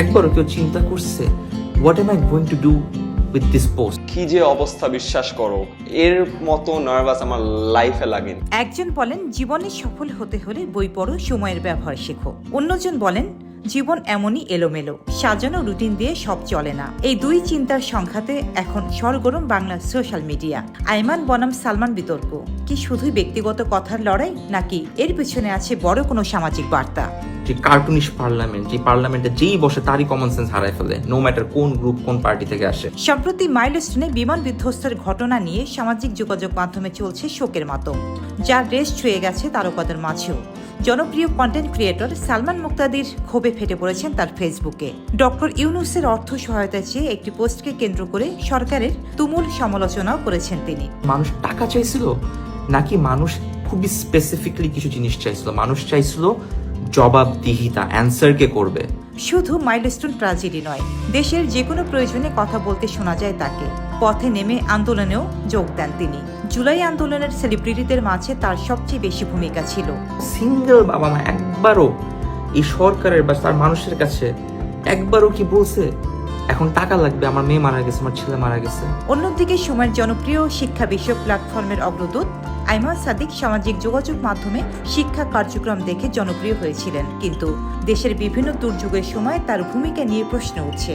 একবারও কেউ চিন্তা করছে what M I going to do with this post? কি যে অবস্থা বিশ্বাস করো, এর মতো নার্ভাস আমার লাইফে লাগেনি। একজন বলেন জীবনে সফল হতে হলে বই পড়ো, সময়ের ব্যবহার শেখো। অন্যজন বলেন জীবন এমনই এলোমেলো, সাজানো রুটিন দিয়ে সব চলে না। এই দুই চিন্তার সংঘাতে এখন সরগরম বাংলার সোশ্যাল মিডিয়া। আইমান বনাম সালমান বিতর্ক কি শুধুই ব্যক্তিগত কথার লড়াই, নাকি এর পেছনে আছে বড় কোনো সামাজিক বার্তা? যে কার্টুনিশ পার্লামেন্ট, যে পার্লামেন্টে যেই বসে তারই কমন সেন্স হারায় ফেলে, নো ম্যাটার কোন গ্রুপ কোন পার্টি থেকে আসে। সম্প্রতি মাইলস্টোনে বিমান বিধ্বস্তের ঘটনা নিয়ে সামাজিক যোগাযোগ মাধ্যমে চলছে শোকের মাতম, যার রেশ ছুঁয়ে গেছে তারকাদের মাঝেও। জনপ্রিয় কন্টেন্ট ক্রিয়েটর সালমান মুক্তাদির ক্ষোভে ফেটে পড়েছেন তার ফেসবুকে। ডক্টর ইউনূসের অর্থ সহায়তা চেয়ে একটি পোস্টকে কেন্দ্র করে সরকারের তুমুল সমালোচনাও করেছেন তিনি। মানুষ টাকা চাইছিল নাকি মানুষ খুবই স্পেসিফিকলি কিছু জিনিস চাইছিল? মানুষ চাইছিল জবাবদিহিতা, অ্যান্সার কে করবে। শুধু মাইলস্টোন ট্র্যাজেডি নয়, দেশের যে কোনো প্রয়োজনে কথা বলতে শোনা যায় তাকে। পথে নেমে আন্দোলনেও যোগ দেন তিনি। জুলাই আন্দোলনের সেলিব্রিটিদের মাঝে তার সবচেয়ে বেশি ভূমিকা ছিল। সিঙ্গেল বাবা মা একবারও এই সরকারের বা তার মানুষের কাছে একবারও কি বলছে এখন টাকা লাগবে, আমার মেয়ে মারা গেছে, আমার ছেলে মারা গেছে? অন্যদিকে সময়ের জনপ্রিয় শিক্ষা বিষয়ক প্ল্যাটফর্মের অগ্রদূত আইমান সাদিক সামাজিক যোগাযোগ মাধ্যমে শিক্ষা কার্যক্রম দেখে জনপ্রিয় হয়েছিলেন, কিন্তু দেশের বিভিন্ন দুর্যোগের সময় তার ভূমিকা নিয়ে প্রশ্ন উঠছে।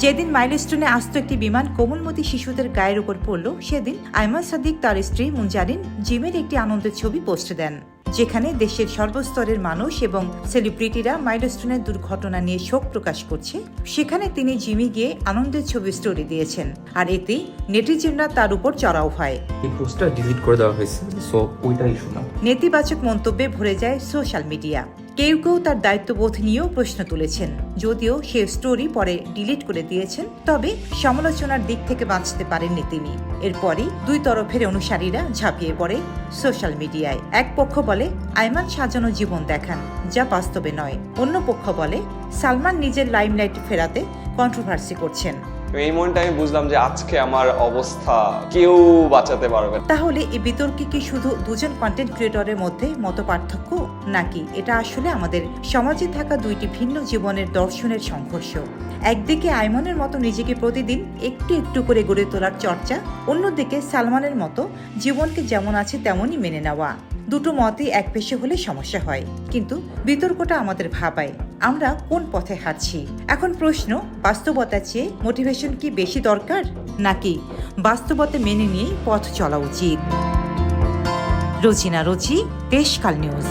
যেদিন মাইলস্টোনে আস্ত একটি বিমান কোমলমতি শিশুদের গায়ের উপর পড়ল, সেদিন আইমান সাদিক তার স্ত্রী মুনজারিন জিমের একটি আনন্দের ছবি পোস্ট দেন, যেখানে দেশের সর্বস্তরের মানুষ এবং সেলিব্রিটিরা মাইলস্টোনের দুর্ঘটনা নিয়ে শোক প্রকাশ করছে। সেখানে তিনি জিমে গিয়ে আনন্দের ছবি স্টোরি দিয়েছেন, আর এতে নেটিজেনরা তার উপর চড়াও হয়। এই পোস্টটা ডিলিট করে দেওয়া হয়েছে, সো ওইটাই শোনা। নেতিবাচক মন্তব্যে ভরে যায় সোশ্যাল মিডিয়া। কেউ কেউ তার দায়িত্ববোধ নিয়েও প্রশ্ন তুলেছেন, যদিও সে স্টোরি পরে ডিলিট করে দিয়েছেন। তবে সমালোচনার দিক থেকে বাঁচতে পারেননি তিনি। এরপরই দুই তরফের অনুসারীরা ঝাঁপিয়ে পড়ে সোশ্যাল মিডিয়ায়। এক পক্ষ বলে আইমান সাজানো জীবন দেখান, যা বাস্তবে নয়। অন্য পক্ষ বলে সালমান নিজের লাইমলাইট ফেরাতে কন্ট্রোভার্সি করছেন। এই মনটা আমি বুঝলাম যে আজকে আমার অবস্থা কেউ বাঁচাতে পারবে না। তাহলে এই বিতর্কে কি শুধু দুজন কন্টেন্ট ক্রিয়েটরের মধ্যে মত পার্থক্য, নাকি এটা আসলে আমাদের সমাজে থাকা দুইটি ভিন্ন জীবনের দর্শনের সংঘর্ষ? একদিকে আইমানের মতো নিজেকে প্রতিদিন একটু একটু করে গড়ে তোলার চর্চা, অন্যদিকে সালমানের মতো জীবনকে যেমন আছে তেমনই মেনে নেওয়া। দুটো মতই এক পেশে হলে সমস্যা হয়, কিন্তু বিতর্কটা আমাদের ভাবায় আমরা কোন পথে হাঁটছি। এখন প্রশ্ন, বাস্তবতার চেয়ে মোটিভেশন কি বেশি দরকার, নাকি বাস্তবতা মেনে নিয়েই পথ চলা উচিত? রোজিনা রোজি, দেশকাল নিউজ।